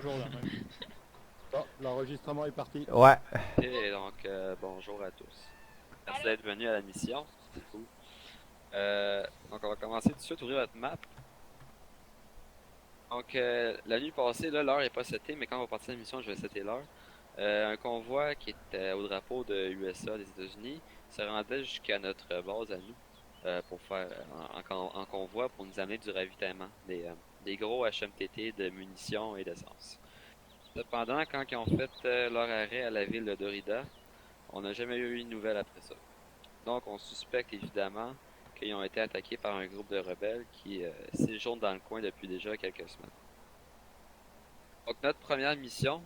Toujours la même. Bon, l'enregistrement est parti. Ouais. Et donc, bonjour à tous. Merci d'être venus à la mission. C'est cool. Donc, on va commencer tout de suite, ouvrir notre map. Donc, la nuit passée, là, l'heure est pas setée, mais quand on va partir de la mission, je vais setter l'heure. Un convoi qui était au drapeau de USA des États-Unis se rendait jusqu'à notre base à nous pour faire en convoi pour nous amener du ravitaillement, des gros HMTT de munitions et d'essence. Cependant, quand ils ont fait leur arrêt à la ville de Dorida, on n'a jamais eu une nouvelle après ça. Donc, on suspecte évidemment qu'ils ont été attaqués par un groupe de rebelles qui séjourne dans le coin depuis déjà quelques semaines. Donc, notre première mission,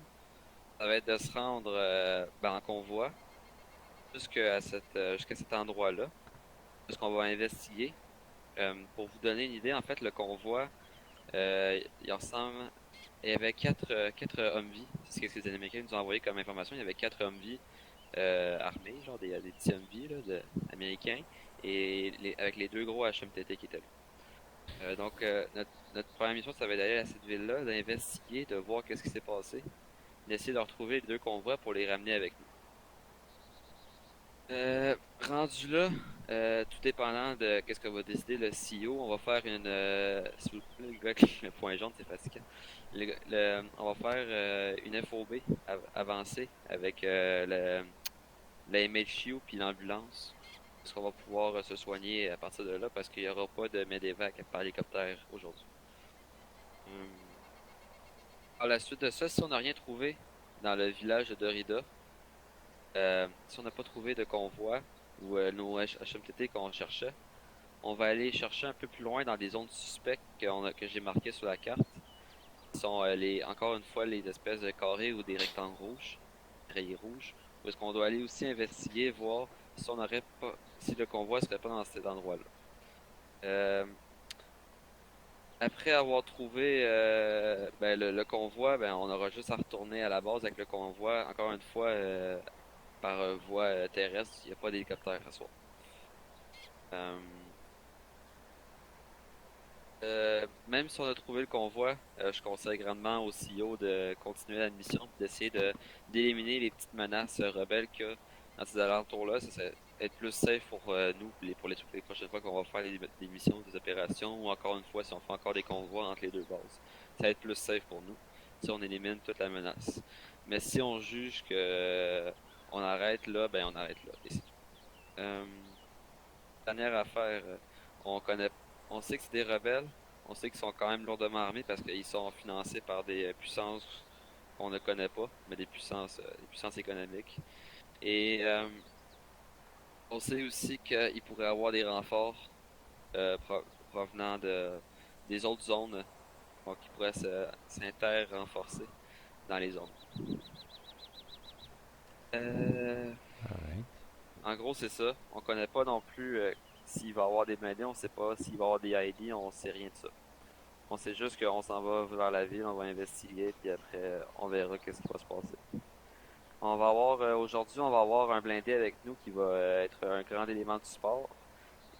ça va être de se rendre en convoi jusqu'à cet endroit-là, ce qu'on va investiguer. Pour vous donner une idée, en fait, le convoi, il ressemble. Il y avait quatre Humvee, c'est ce que les Américains nous ont envoyé comme information. Il y avait quatre Humvee armés, genre des petits Humvee là, américains, et avec les deux gros HMTT qui étaient là. Notre première mission, ça va être d'aller à cette ville-là, d'investiguer, de voir qu'est-ce qui s'est passé, d'essayer de retrouver les deux convois pour les ramener avec nous. Rendu là, tout dépendant de qu'est-ce que va décider le CEO, on va faire s'il vous plaît, le gars avec le point jaune, c'est fatigant. On va faire une FOB avancée avec la MHU puis l'ambulance. Parce qu'on va pouvoir se soigner à partir de là parce qu'il n'y aura pas de medevac par hélicoptère aujourd'hui. Hum. À la suite de ça, si on n'a rien trouvé dans le village de Dorida, si on n'a pas trouvé de convoi ou nos HMTT qu'on cherchait, on va aller chercher un peu plus loin dans des zones suspectes que j'ai marquées sur la carte. Qui sont encore une fois les espèces de carrés ou des rectangles rouges, rayés rouges. Où est-ce qu'on doit aller aussi investiguer, voir si on aurait pas, si le convoi serait pas dans cet endroit-là. Euh, Après avoir trouvé le convoi, on aura juste à retourner à la base avec le convoi. Encore une fois, par voie terrestre, il n'y a pas d'hélicoptère à soi. Euh, Même si on a trouvé le convoi, je conseille grandement au CEO de continuer la mission, d'essayer d'éliminer les petites menaces rebelles qu'il y a dans ces alentours-là. Ça serait être plus safe pour nous pour les prochaines fois qu'on va faire des missions, des opérations, ou encore une fois si on fait encore des convois entre les deux bases. Ça va être plus safe pour nous si on élimine toute la menace. Mais si on juge que on arrête là, ben on arrête là. Et c'est tout. Euh, Dernière affaire, on connaît, on sait que c'est des rebelles, on sait qu'ils sont quand même lourdement armés parce qu'ils sont financés par des puissances qu'on ne connaît pas, mais des puissances économiques. Et on sait aussi qu'ils pourraient avoir des renforts provenant des autres zones, donc ils pourraient s'inter-renforcer dans les zones. Euh, Alright. En gros, c'est ça. On connaît pas non plus s'il va y avoir des blindés, on sait pas s'il va y avoir des ID, on sait rien de ça. On sait juste qu'on s'en va vers la ville, on va investiguer, puis après, on verra qu'est-ce qui va se passer. Aujourd'hui, on va avoir un blindé avec nous qui va être un grand élément du sport.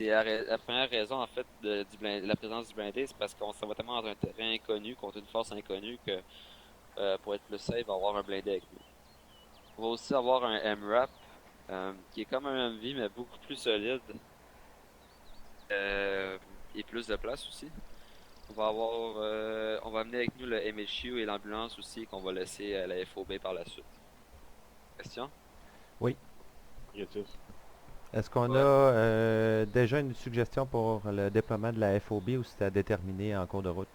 Et la première raison, en fait, de la présence du blindé, c'est parce qu'on s'en va tellement dans un terrain inconnu, contre une force inconnue, que pour être plus safe, on va avoir un blindé avec nous. On va aussi avoir un MRAP, qui est comme un MV, mais beaucoup plus solide, euh, et plus de place aussi. On va amener avec nous le MHU et l'ambulance aussi qu'on va laisser à la FOB par la suite. Question? Oui. Négatif. Est-ce qu'on a Ouais. déjà une suggestion pour le déploiement de la FOB ou c'est à déterminer en cours de route?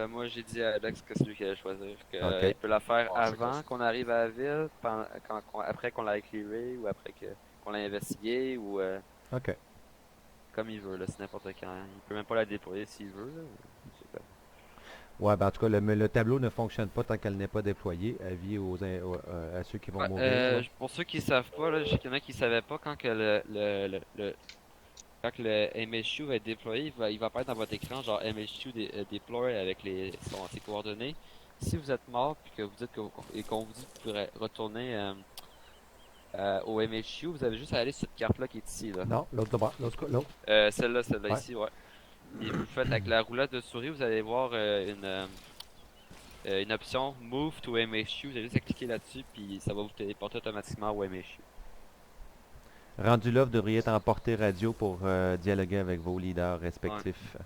Moi, j'ai dit à Alex que c'est lui qui allait choisir, OK. qu'il peut la faire Ah, c'est avant qu'on arrive à la ville, après qu'on l'a éclairé, ou qu'on l'a investigué, ou OK. comme il veut, là, c'est n'importe quand. Il peut même pas la déployer s'il veut, là. C'est comme- Ouais, ben en tout cas, le tableau ne fonctionne pas tant qu'elle n'est pas déployée. Avis à ceux qui vont Ouais, mourir, là. pour ceux qui savent pas, là, je sais qu'il y en a qui savaient pas quand que quand le MSU va être déployé, il va apparaître dans votre écran genre MSU deploy avec ses coordonnées. Si vous êtes mort puis que vous dites et qu'on vous dit que vous pourrez retourner au MSU, vous avez juste à aller sur cette carte là qui est ici là. Non, l'autre là-bas, l'autre. Celle-là Ouais. ici, ouais. Et vous faites avec la roulette de souris, vous allez voir une option Move to MHU. Vous avez juste à cliquer là-dessus, puis ça va vous téléporter automatiquement au MHU. Rendu là, vous devriez être en portée radio pour dialoguer avec vos leaders respectifs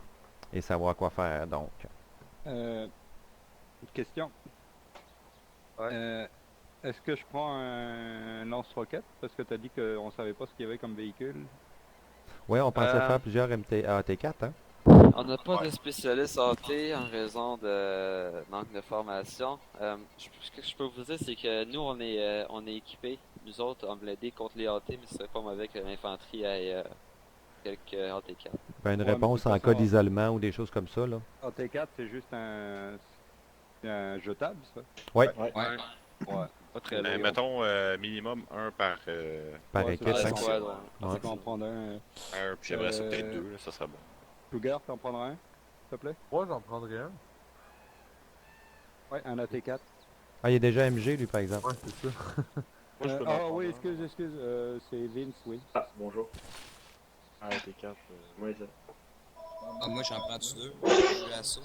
et savoir quoi faire, donc. Une question. Ouais. Est-ce que je prends un lance-roquette? Parce que tu as dit qu'on savait pas ce qu'il y avait comme véhicule. Oui, on pensait Euh, faire plusieurs AT4, hein? On n'a pas de spécialiste AT en raison de manque de formation. Ce que je peux vous dire, c'est que nous, on est équipés. Nous autres, on blindé contre les AT, mais ce serait pas mauvais que l'infanterie ait quelques AT4. Ben, une Ouais, mais de réponse toute en façon, cas d'isolement ou des choses comme ça, là. AT4, c'est juste un jetable, ça? Oui, Ouais. Ouais. Ouais. Pas très lourd. Mettons minimum un par, par Ouais, équipe. c'est Ouais, ça. hein. squad, ouais. Ouais. On va en prendre un. un, puis j'aimerais ça peut-être deux, là, ça serait bon. Cougar, t'en prendras un, s'il te plaît? Moi, j'en prendrais un. Ouais, un AT4. Ah, il est déjà MG, lui, par exemple. Ouais, c'est ça. Moi, je peux m'en Ah prendre oui, un. excuse, c'est Vince, oui. Ah, bonjour. Ah, T4. Oui, ça. Ah, moi, j'en prends deux. Je l'assaut.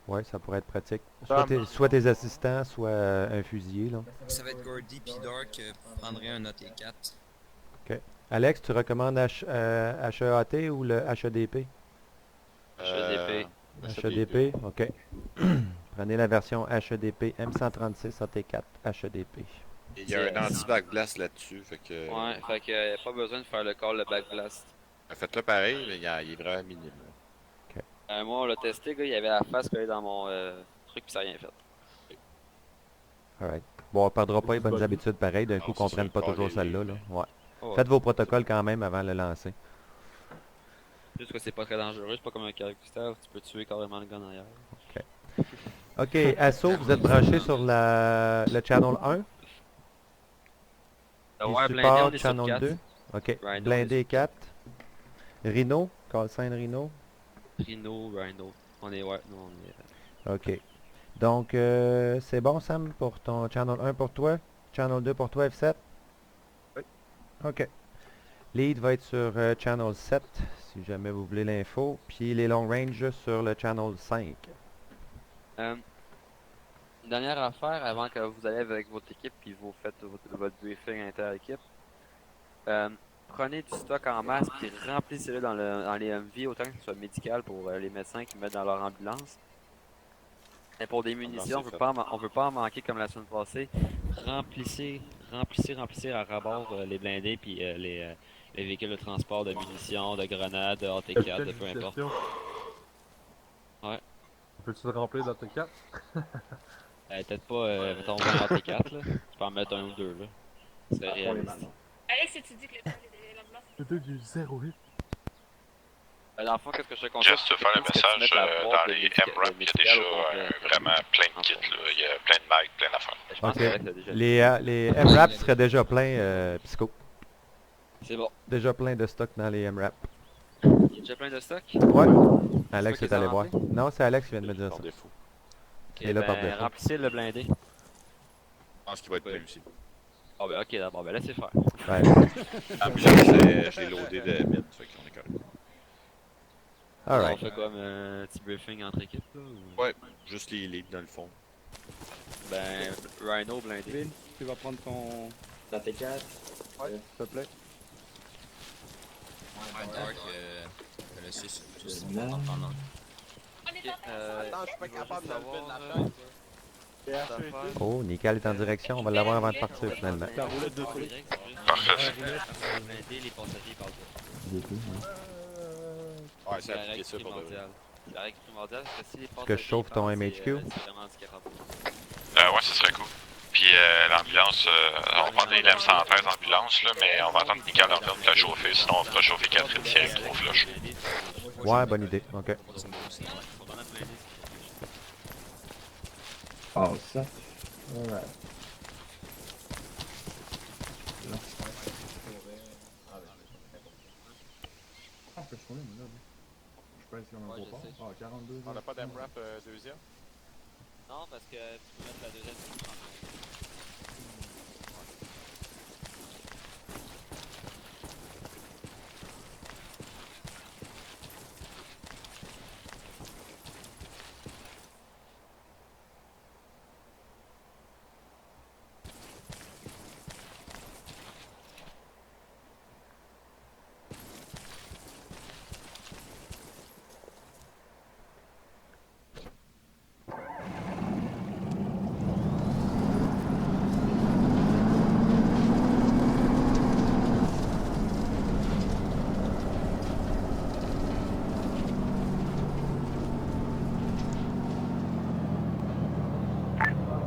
Oui, ça pourrait être pratique. Tom. Soit tes assistants, soit un fusilier, là. Ça va être Gordy puis Dark prendrait un AT4. Alex, tu recommandes HEAT ou le HEDP? HEDP. HEDP, ok. Prenez la version HEDP M136 AT4 HEDP. Il y a un anti-backblast là-dessus, fait que... Ouais, fait que y a pas besoin de faire le call, le backblast. Faites-le pareil, mais il est vraiment minime. Moi, on l'a testé, gars, il y avait la face collée dans mon truc, puis ça n'a rien fait. Alright. Bon, on perdra pas les bonnes Bonne. habitudes pareil, d'un Non, coup c'est qu'on sûr, prenne pas pas toujours les- celle-là. Là. Ouais. Oh, Faites vos protocoles quand même avant de le lancer. Juste que c'est pas très dangereux, c'est pas comme un caractère, tu peux tuer carrément le gars derrière. Ok, Asso, vous êtes branché sur le channel 1? Ouais, Et blindé, support on est sur channel 4. 2? Ok, Rhino, blindé 4. Rhino, call sign Rhino. Rhino, Rhino. On est, ouais, nous on est... Ok. Donc, c'est bon, Sam, pour ton channel 1 pour toi? Channel 2 pour toi, F7? Oui. Ok. Lead va être sur channel 7, si jamais vous voulez l'info. Puis les long range sur le channel 5. Une dernière affaire avant que vous allez avec votre équipe puis vous faites votre briefing inter-équipe. Prenez du stock en masse puis remplissez-le dans les MV autant que ce soit médical pour les médecins qui mettent dans leur ambulance. Et pour des munitions, on veut pas en manquer comme la semaine passée. Remplissez à rabord les blindés puis les véhicules de transport de munitions, de grenades, de AT4, de peu importe. Ouais. Peux-tu te remplir d'AT4? Peut-être pas, mettons, 20 AT4 là. Tu peux en mettre un ou deux là. C'est Pour les réaliste. mamans. Alex, tu dis que l'ambulance... Peut-être du 08. Dans le fond, qu'est-ce que je te conseille? Juste faire le message, dans les MRAP, il y a déjà vraiment plein de kits, là. Il y a plein de mags, plein d'affaires. Je pense Ok. qu'Alex l'a déjà dit. Les MRAP seraient déjà pleins, Psycho. C'est bon. Déjà plein de stock dans les MRAP. Il y a déjà plein de stock? Ouais. Alex toi qui est les allé as voir. remplis? Non, c'est Alex qui vient de me dire Par ça. défaut. Ok, Et là, par défaut. remplissez le blindé. Je pense qu'il va être plein aussi. Ah ben ok, d'abord, ben laissez faire. Ouais. En plus, je l'ai loadé de mid, fait qu'on est correct. On Alright. fait comme un petit briefing entre équipes là? Ou... Ouais, juste les leads dans le fond. Ben, Rhino blindé. Vince, tu vas prendre ton. La T4. Ouais, s'il te plaît. Ouais, Dark, je le sais surtout si Non. on t'entend. On est Ok, en je suis pas capable de d'enlever de la savoir, chaise. Oh, Nickel est en direction. On va l'avoir avant de partir finalement. La roulette de feu. Parfait. Blindé, les passagers parlent pas. Ouais, c'est C'est la appliqué règle ça pour de... primordiale. C'est la règle primordiale, parce que si les que je passagers chauffe ton parlent, MHQ? c'est vraiment handicapant. Ouais, ce serait cool. Puis l'ambulance, on va prendre les LM113 ambulance, là, mais on va attendre que Nickel en vienne la chauffer, sinon on fera chauffer Catherine si elle est trop flush. Ouais, bonne idée. Ok. Oh, ça. Alright. Ah, je peux choisir, mais là. Je peux être sur un Ouais, gros je port. sais. Ah, 42. On n'a pas d'MRAP deuxième? Non, parce que tu peux mettre la deuxième couche en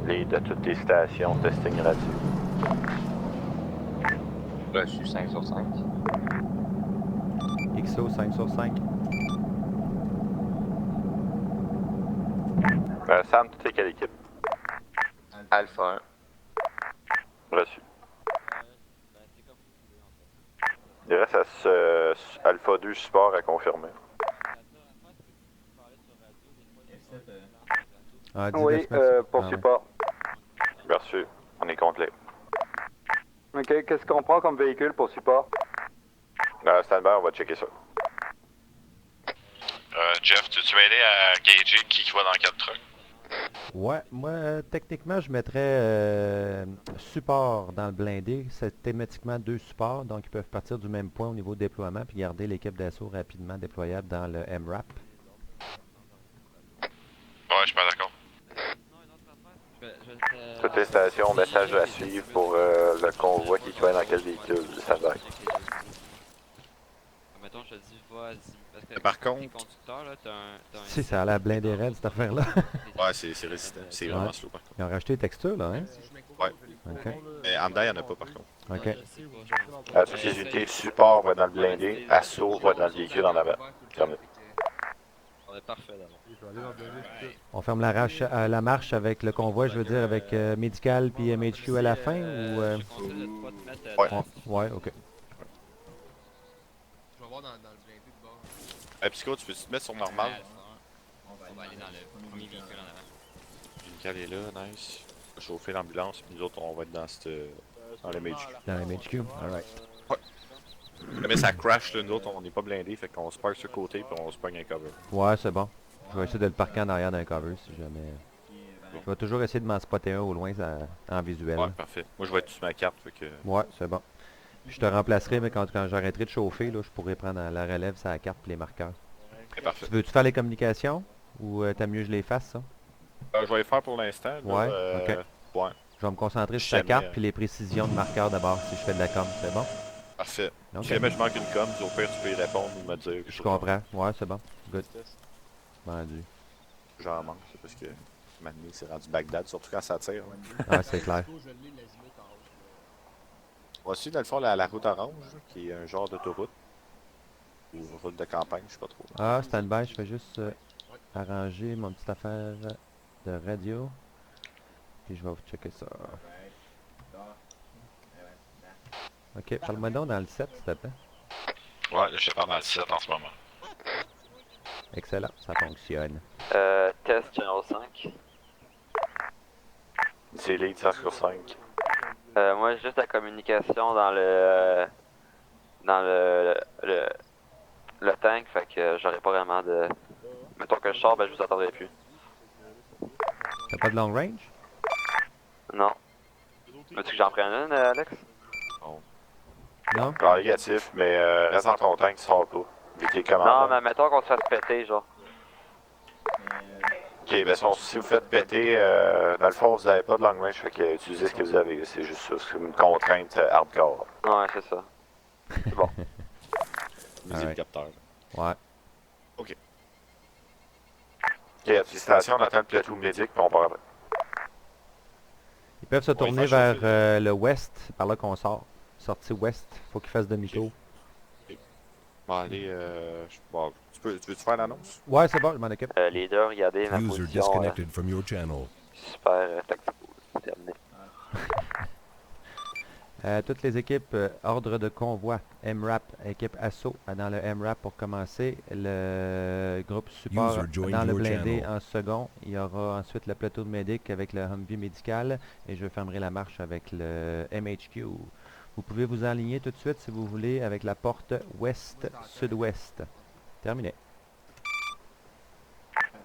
Lead de toutes les stations, testing radio. Là, je suis 5 sur 5. XO 5 sur 5. Sam, tu sais quelle équipe? Alpha 1. Reçu. Il reste à Alpha 2 support à confirmer. Ah, Oui, pour support. Reçu. On est complet. Ok, qu'est-ce qu'on prend comme véhicule pour support? Standby, on va checker ça. Jeff, tu veux aider à gager qui va dans quel truck? Ouais, moi, techniquement, je mettrais support dans le blindé. C'est thématiquement 2 supports, donc ils peuvent partir du même point au niveau de déploiement puis garder l'équipe d'assaut rapidement déployable dans le MRAP. Ouais, je suis pas d'accord. Toutes les stations, message à suivre pour le convoi qui va dans quel véhicule, standby. Mettons, je te dis, vas-y. Parce que Par contre- les conducteurs, là, t'as un... Si, ça a l'air blindé raide, cette affaire-là. Ouais, c'est résistant. C'est vraiment slow par contre. Ils ont racheté les textures, là, hein? Ouais. OK. Mais en dedans, il n'y en a pas par contre. OK. Toutes les unités de support vont dans le blindé, assaut va dans le véhicule en avant. Terminé. On est parfait d'abord. On ferme la marche avec le convoi, je veux dire, avec médical puis MHQ à la fin, ou... Je conseille de pas te mettre Ouais, OK. Je vais voir dans le blindé de bord. Psycho, tu peux te mettre sur normal? On va aller dans le premier véhicule en avant. Nickel est là, nice. On va chauffer l'ambulance, puis nous autres, on va être dans le MHQ. Dans la MHQ, alright. Mais ça crash, là, nous autres, on n'est pas blindés, fait qu'on se parque sur le côté, puis on se pogne un cover. Ouais, c'est bon. Je vais essayer de le parquer en arrière d'un cover, si jamais... Je vais toujours essayer de m'en spotter un au loin en visuel. Ouais, parfait. Moi, je vais être sur ma carte, fait que... Ouais, c'est bon. Je te remplacerai, mais quand j'arrêterai de chauffer, là, je pourrai prendre la relève sur la carte et les marqueurs. C'est parfait. Veux-tu faire les communications? Ou t'as mieux que je les fasse, ça? Je vais les faire pour l'instant. là, Ouais, Ouais, Je vais me concentrer sur ta Jamais. carte puis les précisions de marqueurs d'abord, si je fais de la com, c'est bon? parfait. Ok. Si jamais je manque une com, au pire, tu peux y répondre ou me dire. Je comprends. Ouais, c'est bon. Good. Vendu. J'en manque, c'est parce que maintenant, c'est rendu Bagdad, surtout quand ça tire. là. Ah, c'est clair. On va suivre, dans le fond, la route orange, là, qui est un genre d'autoroute. Ou route de campagne, je sais pas trop. Ah, stand-by, je fais juste arranger mon petite affaire de radio. Puis je vais vous checker ça. Ok, parle-moi donc dans le 7, s'il te plaît. Ouais, là, je suis pas mal 7 en ce moment. Excellent, ça fonctionne. Test Channel 5. C'est lead 5 sur 5. Moi, juste la communication dans le tank, fait que j'aurais pas vraiment de... Mettons que je sors, ben je vous attendrai plus. T'as pas de long range? Non. Veux-tu que j'en prenne une, Alex? Non? Alors, négatif, mais reste dans ton tank, sors pas. Vu qu'il est Non, commandant. mais mettons qu'on se fasse péter, genre. Ok, ben si vous faites péter, dans le fond, vous n'avez pas de long range, fait que utilisez ce que vous avez. C'est juste ça, c'est une contrainte hardcore. Ouais, c'est ça. C'est bon. Visez le Alright. capteur. Ouais. Ok, à la station, on attend le plateau médic, puis on part après. Ils peuvent se Ouais, tourner il faut vers chauffer. le ouest, par là qu'on sort. Sortie ouest, faut qu'ils fassent demi-tour. Bon, allez, bon, tu veux-tu faire l'annonce? Ouais, c'est bon, je m'en occupe. Leader, regardez ma User position. disconnected from your channel. Super tactical. Terminé. Toutes les équipes, ordre de convoi, MRAP, équipe assaut dans le MRAP pour commencer. Le groupe support User joined dans le your blindé channel. en second. Il y aura ensuite le plateau de médic avec le Humvee médical. Et je fermerai la marche avec le MHQ. Vous pouvez vous aligner tout de suite si vous voulez avec la porte ouest-sud-ouest. Terminé.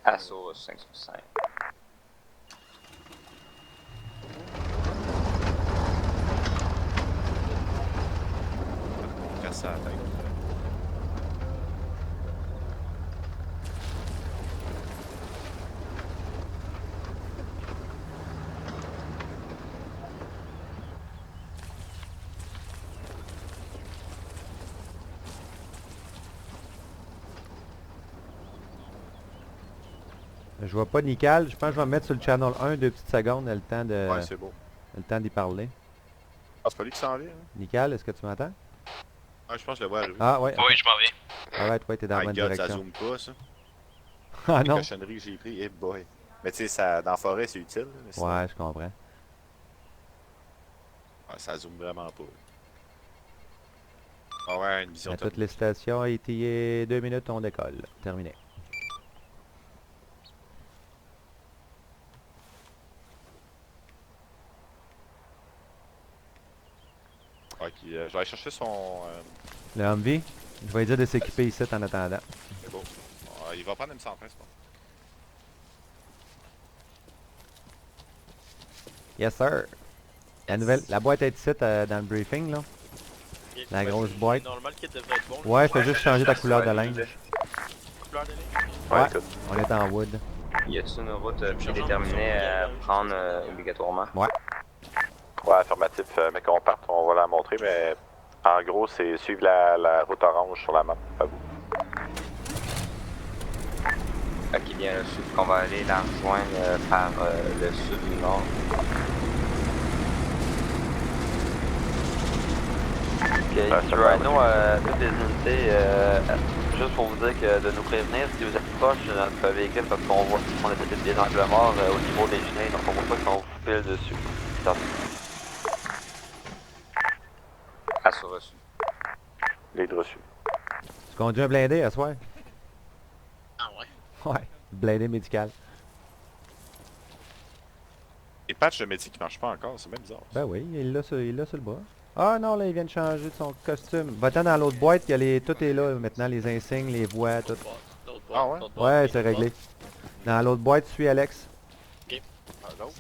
Assaut 5 sur 5. Casse à la tête. Je vois pas Nickel. Je pense que je vais me mettre sur le channel 1 2 petites secondes. Le temps de. Ouais, c'est beau. Le temps d'y parler. Ah, c'est pas lui qui s'en vient, hein? Nickel, est-ce que tu m'entends? Ah, je pense que je le vois arriver. Ah ouais. Oui, je m'en viens. Alright, ouais, t'es dans la My bonne God, ça direction. zoome pas, ça. Ah Les non? cochonneries que j'ai pris, eh boy. Mais tu sais, ça, dans la forêt, c'est utile. Là, mais sinon, Ouais, je comprends. ça zoome vraiment pas. Ah ouais, une vision À top. toutes les stations, ETA 2 minutes, on décolle. Terminé. Ok, je vais aller chercher son... Le Humvee, je vais lui dire de s'équiper ici en attendant. c'est beau. Ah, il va prendre M113, c'est bon. Yes, sir. La boîte est ici dans le briefing, là. La grosse boîte. Normalement, le kit devrait être bon. Ouais, fais juste changer ta couleur de linge. Couleur de ligne. Ouais. écoute. On est en wood. Y a-t-il une route prédéterminée à prendre obligatoirement? Ouais, affirmatif. Mais qu'on parte, on va la montrer, mais en gros, c'est suivre la route orange sur la map. À vous. Ok, bien reçu. On va aller la rejoindre par le sud du nord. Ok, Rhino, toutes les unités, juste pour vous dire que de nous prévenir si vous êtes proche de notre véhicule parce qu'on voit qu'on a peut-être des angles morts au niveau des chenilles, donc on voit pas qu'on vous pile dessus. Assaut reçu. L'aide reçue. Tu conduis un blindé à soir? Ah ouais? Ouais. Blindé médical. Les patchs de métier qui marchent pas encore, c'est même bizarre. Ben oui, il l'a sur le bras. Ah non, là, il vient de changer de son costume. Va-t'en dans l'autre boîte, il y a tout est là maintenant, les insignes, les voix, tout. Ah ouais? Ouais, c'est réglé. Dans l'autre boîte, suis Alex. Ah, l'autre?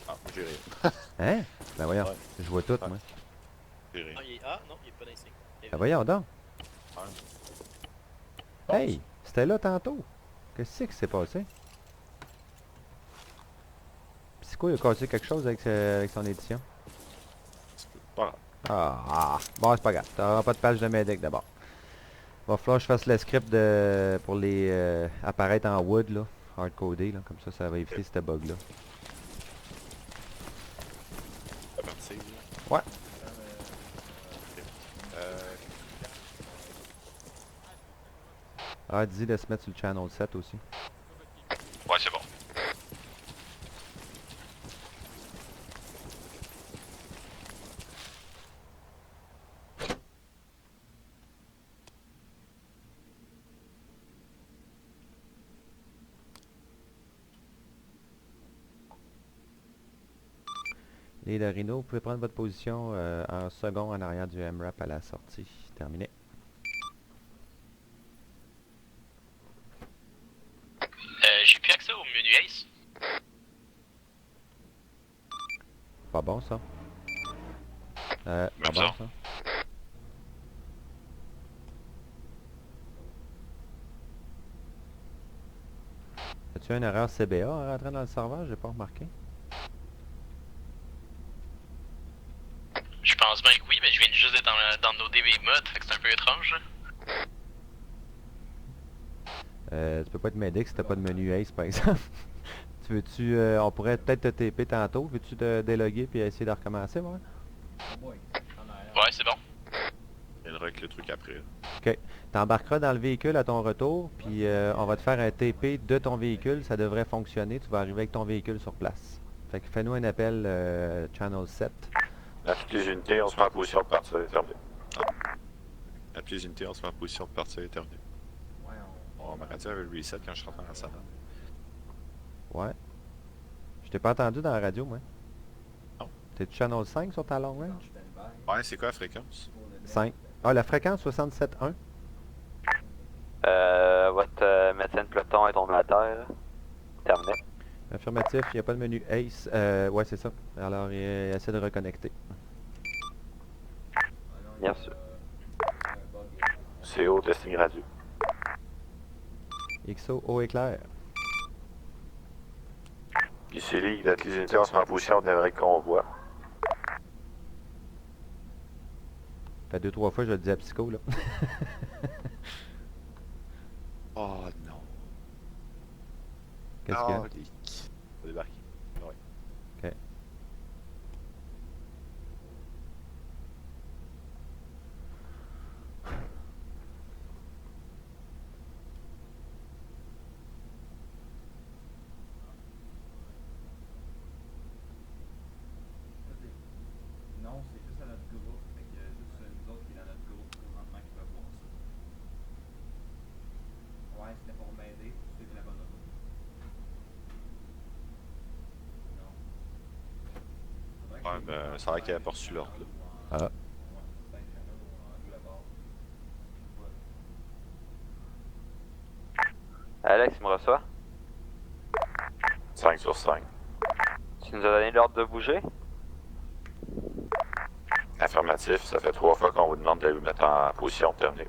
Ah, j'ai rien. Hein? Ben voyons, Ouais. je vois tout, moi. J'ai rien. Ah non, il n'y a pas d'insigne. Ben voyons donc. Ouais. Hey, c'était là tantôt. Qu'est-ce qui s'est passé? Psycho, il a cassé quelque chose avec son édition. Pas grave. Ah, bon, c'est pas grave. T'auras pas de page de Medic d'abord. Va falloir que je fasse le script pour les apparaître en wood, là. Hardcodé, là. Comme ça va éviter ce bug-là. Ça va partir, là. Ouais. Ah, dis de se mettre sur le channel 7 aussi. Ouais, c'est bon. Les de Rhino, vous pouvez prendre votre position en second en arrière du MRAP à la sortie. Terminé. J'ai plus accès au menu Ace. Pas bon, ça. Pas Même bon, ça. ça. As-tu une erreur CBA en rentrant dans le serveur? J'ai pas remarqué. Je pense bien que oui, mais je viens juste d'être dans nos DB modes, fait que c'est un peu étrange. Tu peux pas te m'aider si t'as pas de menu Ace, par exemple. Tu veux-tu... on pourrait peut-être te TP tantôt. Veux-tu te déloguer puis essayer de recommencer, ouais? Ouais, c'est bon. Il viendra avec le truc après. OK. T'embarqueras dans le véhicule à ton retour, puis on va te faire un TP de ton véhicule. Ça devrait fonctionner. Tu vas arriver avec ton véhicule sur place. Fait que fais-nous un appel Channel 7. À toutes les unités, on se met en position de partir. Terminé. À toutes les unités, on se met en position de partir. Terminé. On m'a dit avec le reset quand je rentre dans la salle. Ouais. Je t'ai pas entendu dans la radio, moi. Non. T'es Channel 5 sur ta long range? Ouais, c'est quoi la fréquence? 5. Ah, la fréquence 67.1. Votre médecin de peloton est tombé à terre. Terminé. Affirmatif, il n'y a pas de menu Ace. Ouais, c'est ça. Alors, il essaie de reconnecter. Bien sûr. C'est haut, testing radio. XO, haut éclair. Ici, Ligue, à toutes les unités, on se met en position d'aimerait qu'on voit. Ça fait 2-3 fois que je le dis à Psycho, là. Oh non. Qu'est-ce qu'il y a? On va débarquer. Ouais. Ok. Non, c'est juste à notre groupe. Fait que juste nous autres qui est dans notre groupe présentement qui peuvent voir ça. Ouais, c'était pour m'aider pour suivre la bonne route. Non. Faudrait que Ouais, je- ben, ça a l'air qu'il avait pas reçu l'ordre, là. Ah. Ouais, peut-être qu'il y en a en deux à bord. Ouais. Alex, il me reçoit? 5 sur 5. Tu nous as donné l'ordre de bouger? Affirmatif, ça fait 3 fois qu'on vous demande de vous mettre en position terminée.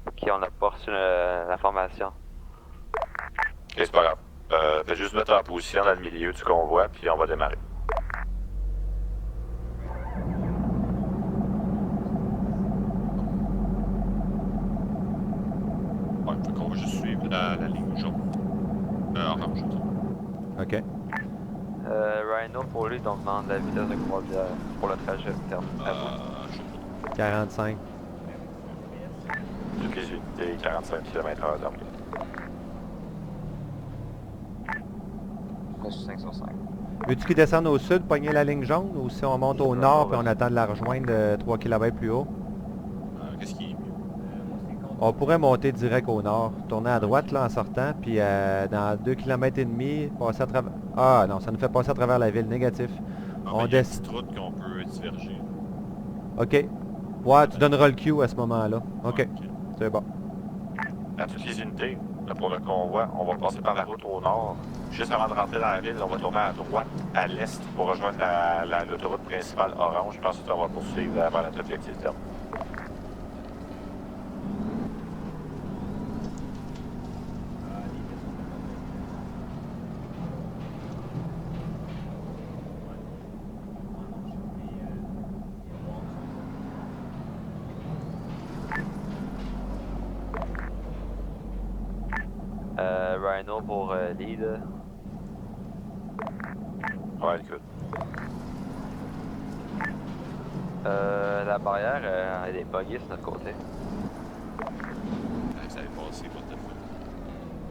Ok, on n'a pas reçu l'information. Ok, c'est pas grave. Faites juste mettre en position dans le milieu du convoi, puis on va démarrer. Ouais, fait qu'on va juste suivre la ligne jaune. Orange, je veux dire. Ok. Rhino, pour lui, on demande la vitesse de croisière pour le trajet terme. À vous. Je sais pas. 45. Toutes les unités, 45 km/h d'armée. Je suis 5 sur 5. Veux-tu qu'ils descendent au sud, pogner la ligne jaune, ou si on monte au nord puis on attend de la rejoindre 3 km plus haut? Qu'est-ce qui est mieux? On pourrait monter direct au nord, tourner à droite là en sortant, puis dans 2 km et demi, passer à travers... Ah non, ça nous fait passer à travers la ville, négatif. Ah, On ben, il y a une descend. petite route qu'on peut diverger. Ok. Ouais, tu donneras le Q à ce moment-là. Ok, c'est bon. À toutes les unités, là, pour le convoi, on va passer par la route au nord. Juste avant de rentrer dans la ville, on va tourner à droite, à l'est, pour rejoindre l'autoroute principale orange. Puis ensuite, on va poursuivre vers notre objectif terme. Rhino pour lead. Ouais, écoute. La barrière, elle est buggée sur notre côté. Ça avait passé, pas de fois.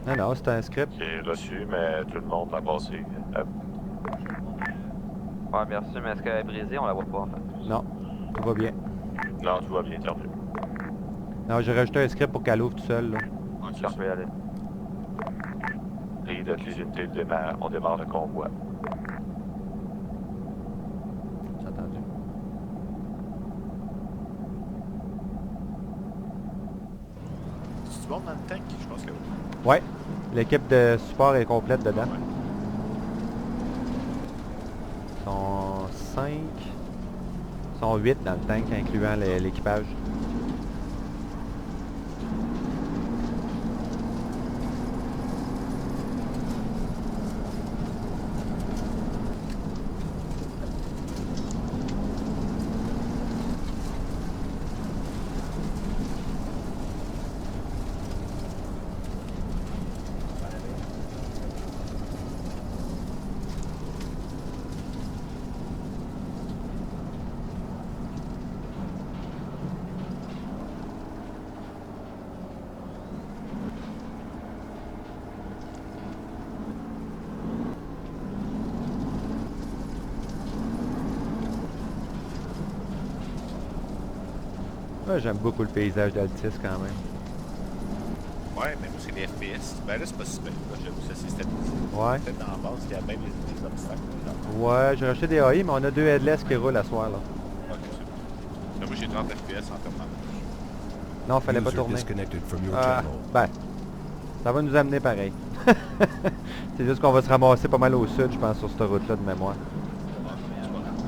Non, non, c'est un script. J'ai reçu, mais tout le monde a passé. Ouais, bien sûr, mais est-ce qu'elle est brisée? On la voit pas en fait. Non, tout va bien. Non, tout va bien, terminé. Non, j'ai rajouté un script pour qu'elle ouvre tout seul. Là. Ouais, c'est Je ça. peux y aller. Et de toutes les unités, on démarre le convoi. T'as entendu? C'est du monde dans le tank? Je pense que oui. Ouais, l'équipe de support est complète dedans. Ouais. Ils sont 5. Ils sont 8 dans le tank, incluant l'équipage. Ouais, j'aime beaucoup le paysage d'Altis quand même. Ouais, mais moi, c'est les FPS. Ben là, c'est pas si bien. Là, j'avoue, ça s'est stabilisé. Ouais. Peut-être dans la base, il y a même des obstacles. Là. Ouais, j'ai racheté des AI, mais on a 2 headless qui roulent à soir là. Ok, c'est bon. Mais moi, j'ai 30 FPS en termes de Non, fallait pas tourner. Ah, ben, ça va nous amener pareil. C'est juste qu'on va se ramasser pas mal au sud, je pense, sur cette route-là de mémoire.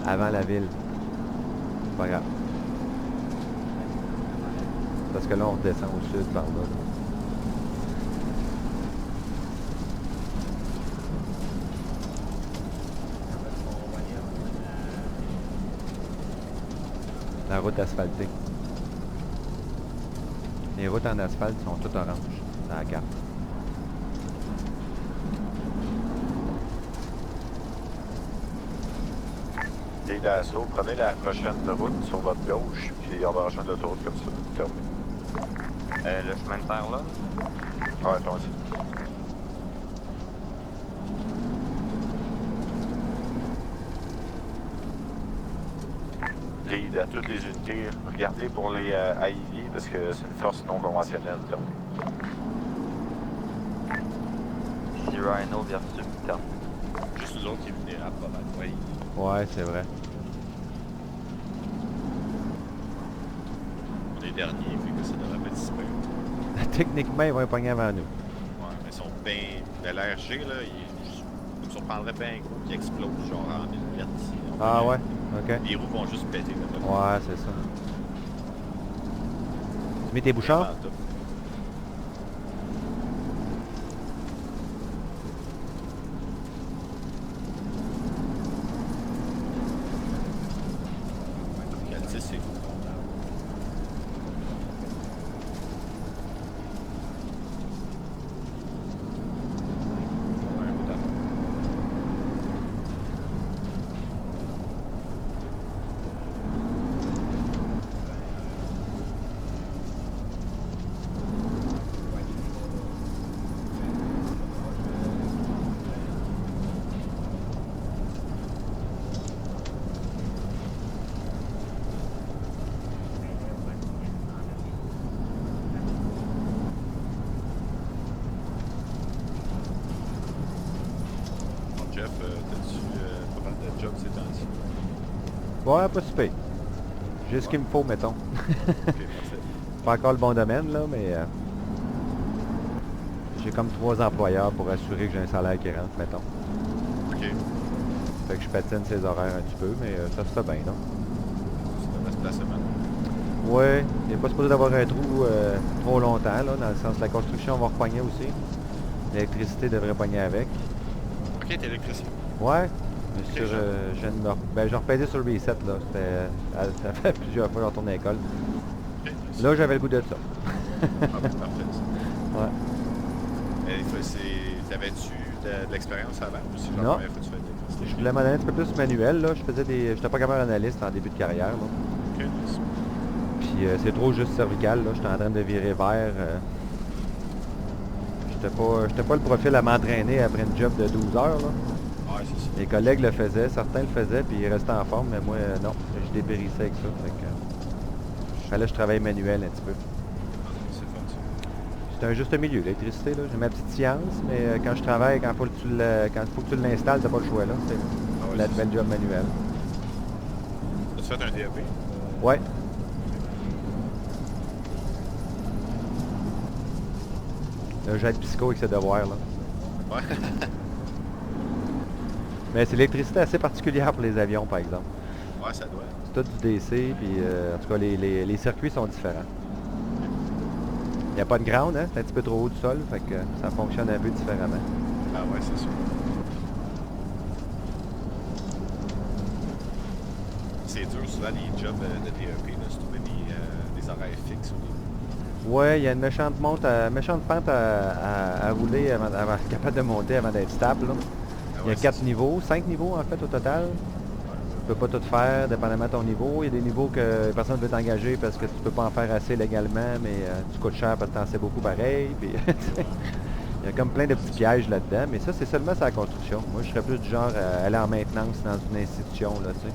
Avant la ville. C'est pas grave. Parce que là, on redescend au sud par là. La route asphaltée. Les routes en asphalte sont toutes oranges. C'est la carte. pays d'assaut, prenez la prochaine route sur votre gauche, puis on va rejoindre l'autoroute comme ça. Terminé. Le chemin de terre là? Ouais, toi aussi. Lead à toutes les unités, regardez pour les AIV parce que c'est une force non conventionnelle. Donc. Si Rhino versus Titan. Juste nous autres qui est vulnérable, pas mal. Ouais. Ouais, c'est vrai. On est dernier, fait que ça devrait pas être si pire. Techniquement, ils vont être pognés avant nous. Ouais, mais ils sont bien. L'RG, là, il me surprendrait bien gros qu'il explose, genre en 1000 mètres. Ah ouais? Ok. Les roues vont juste péter. Là, Ouais, c'est ça. Tu mets tes bouchons? Calcis, c'est fou. Jeff, t'as-tu pas mal de jobs ces temps-ci? Ouais, pas super. J'ai ce qu'il me faut, mettons. Ok, parfait. Pas encore le bon domaine, là, mais... j'ai comme 3 employeurs pour assurer que j'ai un salaire qui rentre, mettons. Ok. Fait que je patine ses horaires un petit peu, mais ça se fait bien, non? Ça devrait se placer mal. Ouais, il n'est pas supposé d'avoir un trou trop longtemps, là, dans le sens que la construction va repogner aussi. L'électricité devrait pogner avec. Ok, t'es électricien. Ouais, mais Ok, sur, je viens de me ben, j'ai repaisé sur le reset, là. Ça fait plusieurs fois que je retourne à l'école. Ok, nice. Là, j'avais le goût de ça. Ah, ben, parfait. Ça. Ouais. T'avais-tu de l'expérience avant ou c'est la Non. première fois que tu fais de l'électricité? Je voulais m'en aller un petit peu plus manuel, là. J'étais pas caméra analyste en début de carrière, là. Ok, nice. Puis c'est trop juste cervical, là. J'étais en train de virer vert. J'étais pas le profil à m'entraîner après une job de 12 heures, là. Ouais, c'est ça. Les collègues le faisaient, certains le faisaient, puis ils restaient en forme, mais moi, non. Je dépérissais avec ça. Fait que, fallait que je travaille manuel un petit peu. C'est fun, ça. C'est un juste milieu, l'électricité, là. J'ai ma petite science, mais quand je travaille, quand faut que tu l'installes, t'as pas le choix, là. C'est Ah ouais, la c'est belle job manuelle. As-tu fait un DAP? Ouais. J'ai de psycho avec ses devoirs, là. Ouais. Mais c'est l'électricité assez particulière pour les avions, par exemple. Ouais, ça doit. C'est tout du DC, puis en tout cas, les circuits sont différents. Il n'y a pas de ground, hein? C'est un petit peu trop haut du sol, fait que ça fonctionne un peu différemment. Ah ouais, c'est sûr. C'est dur, souvent, les jobs de DAP, là, se trouver des horaires fixes. Ouais, il y a une méchante pente à rouler avant d'être capable de monter avant d'être stable, là. Ah Il y a 4 niveaux, 5 niveaux en fait au total. Tu peux pas tout faire dépendamment de ton niveau. Il y a des niveaux que personne ne veut t'engager parce que tu peux pas en faire assez légalement, mais tu coûtes cher parce que t'en sais beaucoup pareil. Puis, il y a comme plein de petits pièges là-dedans, mais ça c'est seulement sur la construction. Moi je serais plus du genre à aller en maintenance dans une institution, là, tu sais.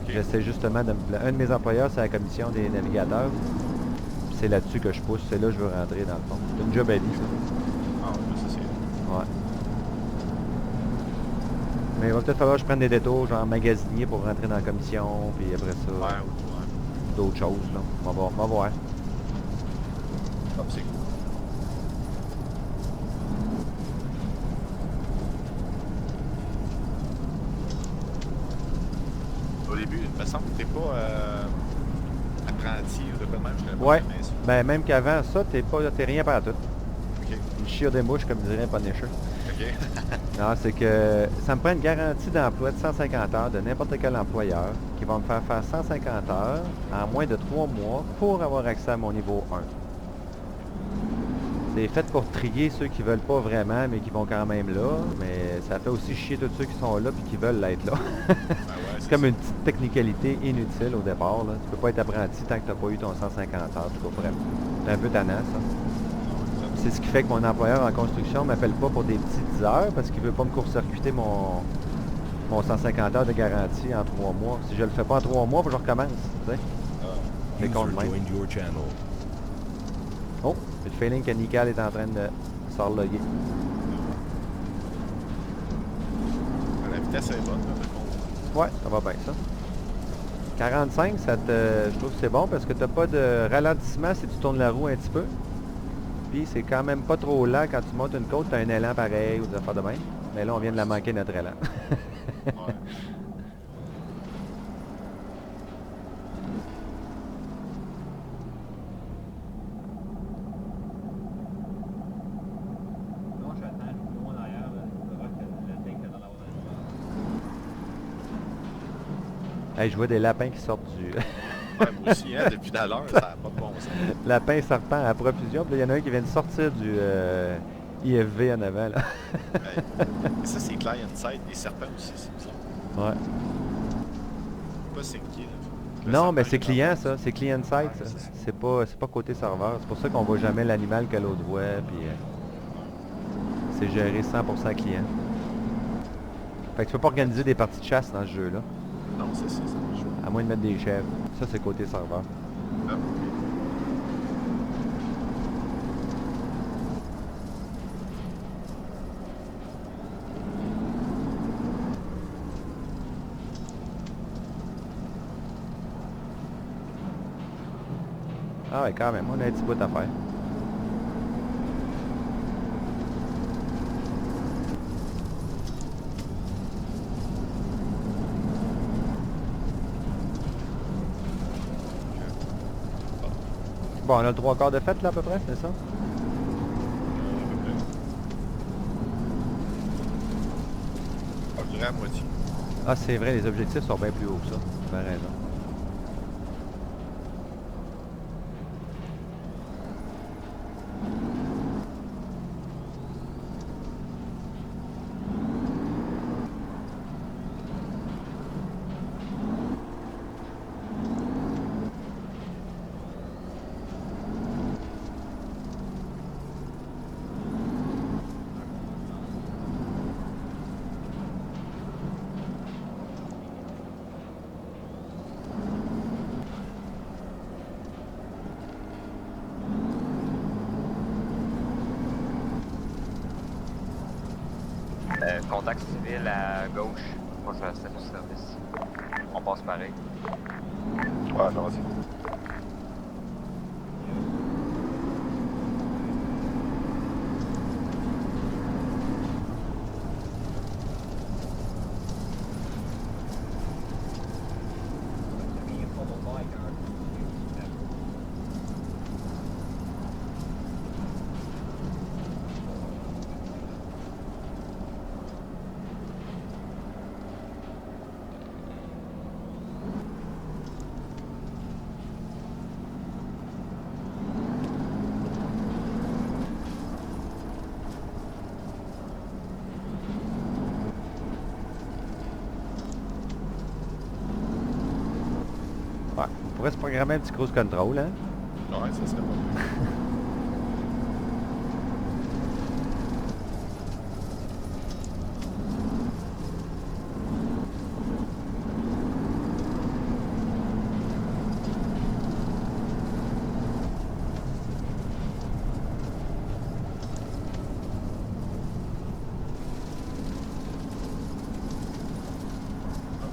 Ok. J'essaie justement un de mes employeurs, c'est la commission des navigateurs. Puis c'est là-dessus que je pousse, c'est là que je veux rentrer dans le fond. C'est une job à vie, ça. Ah ouais, ça c'est... Ouais. Mais il va peut-être falloir que je prenne des détours, genre magasinier pour rentrer dans la commission, puis après ça, Ouais. d'autres choses, là. On va voir. Ah, c'est cool. Au début, il me semble que t'es pas apprenti ou de quoi de même, je connais pas Ouais. bien ça. Ben même qu'avant ça, t'es rien par tout. Ok. Une chire des mouches, comme dirait un Punisher. Ok. Non, c'est que ça me prend une garantie d'emploi de 150 heures de n'importe quel employeur qui va me faire 150 heures en moins de 3 mois pour avoir accès à mon niveau 1. C'est fait pour trier ceux qui veulent pas vraiment, mais qui vont quand même là. Mais ça fait aussi chier tous ceux qui sont là et qui veulent l'être là. Ben ouais, c'est C'est comme une petite technicalité inutile au départ. Là. Tu peux pas être apprenti tant que tu n'as pas eu ton 150 heures. En tout cas, bref. C'est un peu tannant, ça. C'est ce qui fait que mon employeur en construction ne m'appelle pas pour des petites heures parce qu'il veut pas me court-circuiter mon 150 heures de garantie en 3 mois. Si je le fais pas en 3 mois, faut que je recommence. Tu sais? C'est con de même. Oh, j'ai le feeling que Nickel est en train de s'enloguer. La vitesse est bonne, là, Ouais, ça va bien ça. 45, je trouve que c'est bon parce que tu n'as pas de ralentissement si tu tournes la roue un petit peu. Puis c'est quand même pas trop lent quand tu montes une côte, tu as un élan pareil ou des affaires de même. Mais là, on vient de la manquer notre élan. Ouais. Non, j'attends, je suis loin derrière, là. Je vois que le tank est dans la haute. Hey, je vois des lapins qui sortent du... Ouais, moi aussi, hein, depuis tout à l'heure, ça n'a pas de bon sens. lapin serpent à profusion. Puis là, il y en a un qui vient de sortir du IFV en avant. Là. Ouais. Et ça, c'est client-side. Les serpents aussi, c'est bizarre. Ouais. Pas c'est qui, là. Non, mais c'est client, ça. C'est client-side, Ouais, ça. c'est ça. C'est pas côté serveur. C'est pour ça qu'on voit jamais l'animal que l'autre voit. Puis c'est géré 100% client. Fait que tu peux pas organiser des parties de chasse dans ce jeu-là. Non, c'est ça. À moins de mettre des chèvres. Ça, c'est côté serveur. Ah, ok. Ah ouais, quand même. On a un petit bout à faire. Bon, on a le 3/4 de fête là à peu près, c'est ça? Je dirais à moitié. Ah, c'est vrai, les objectifs sont bien plus hauts que ça. Tu as raison. Contact civil à gauche. Moi, je reste au service. On passe pareil. Ouais, ça va aussi. Ouais. On pourrait se programmer un petit cruise control, hein? Ouais, ça serait bon.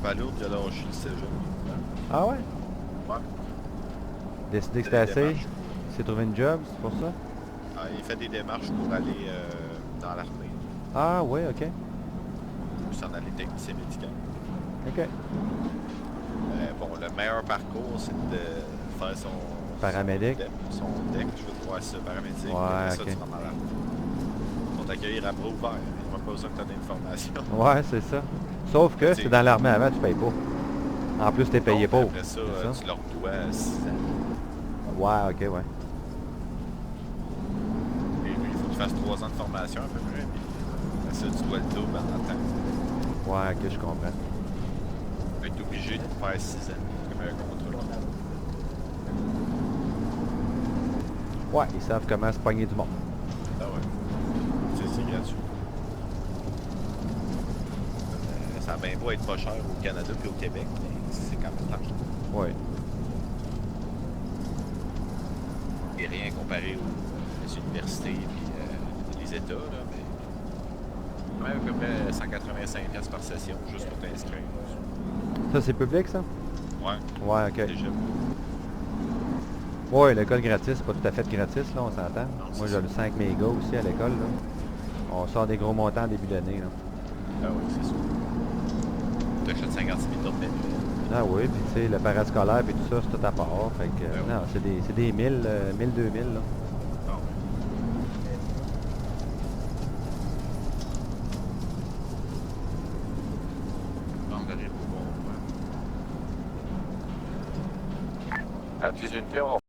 Ballot qui a lâché le cégep. Ah ouais? Ouais. Décidé que Des c'était assez? démarches. Il s'est trouvé une job, c'est pour ça? Ah, il fait des démarches pour aller dans l'armée. Ah ouais, ok. Puis s'en aller technicien médical. Ok. Bon, le meilleur parcours, c'est de faire son... Paramédic. Son deck, je veux voir ça, paramédic. Ouais, Après ça, ok. tu rentres dans l'armée. Ils vont t'accueillir à bras ouverts. Ils n'ont pas besoin que tu aies d'informations. Ouais, c'est ça. Sauf que C'est- c'est dans l'armée avant, tu payes pas. En plus, t'es payé Non, pas. Après ça, c'est ça? tu leur dois 6 ans. Ouais, ok, ouais. Et lui, il faut que tu fasses 3 ans de formation à peu près. Puis après ça, tu dois le double en temps. Ouais, ok, je comprends. Fait que t'es obligé de faire 6 ans, comme un contrat. Ouais, ils savent comment se pogner du monde. Ah ouais. C'est gratuit. Ça a bien beau être pas cher au Canada puis au Québec, mais c'est quand même l'argent. Ouais. Et rien comparé aux universités et les États, là, mais... Même à peu près 185$ par session, juste pour t'inscrire. Ça, c'est public, ça? Ouais. Ouais, ok. Déjà. Ouais, l'école gratis, c'est pas tout à fait gratis, là, on s'entend. Non, Moi, c'est j'ai le 5 mégas aussi à l'école, là. On sort des gros montants en début d'année, là. Ah oui, c'est sûr. T'achètes 56 000 de manuel. Ah oui, puis tu sais, le parascolaire et tout ça, c'est tout à part. Fait que, Ben oui. non, c'est des 1000, 1000, 2000, là. Ah ouais. Non, on arrive au bon point. À tes unités, on